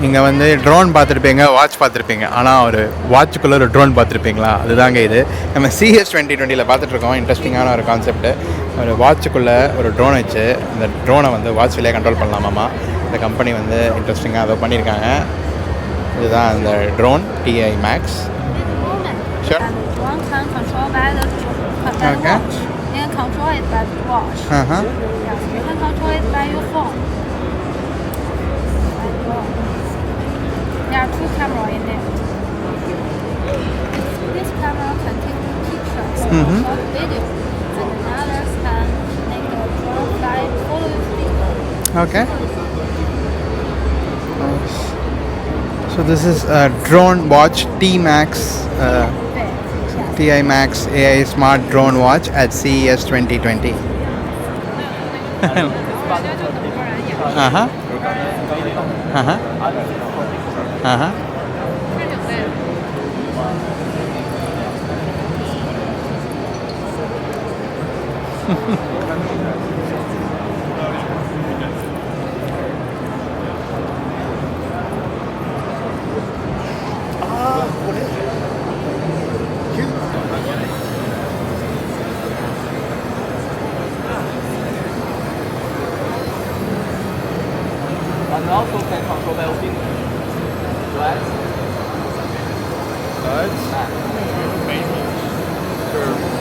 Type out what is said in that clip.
இங்கே வந்து ட்ரோன் பார்த்துருப்பீங்க, வாட்ச் பார்த்துருப்பீங்க. ஆனால் ஒரு வாட்சுக்குள்ளே ஒரு ட்ரோன் பார்த்துருப்பீங்களா? அதுதாங்க இது. நம்ம சிஎஸ் 2020 பார்த்துட்ருக்கோம். இன்ட்ரெஸ்டிங்கான ஒரு கான்செப்ட்டு. ஒரு வாட்சுக்குள்ளே ஒரு ட்ரோன் வச்சு இந்த ட்ரோனை வந்து வாட்ச்லேயே கண்ட்ரோல் பண்ணலாமாம்மா. இந்த கம்பெனி வந்து இன்ட்ரெஸ்டிங்காக அதை பண்ணியிருக்காங்க. இதுதான் அந்த drone TIMAX. Sure. And the drone can control by the Okay. watch. You can control it by the watch. Uh-huh. Yes, you can control it by your phone. There are two cameras in there. This camera can take pictures or short video, and another can make the drone fly follow your speed. Okay. So this is a drone watch TIMAX AI Smart drone watch at CES 2020. Uh-huh. Uh-huh. Uh-huh. And also can control by opening. Right? Right? Sure.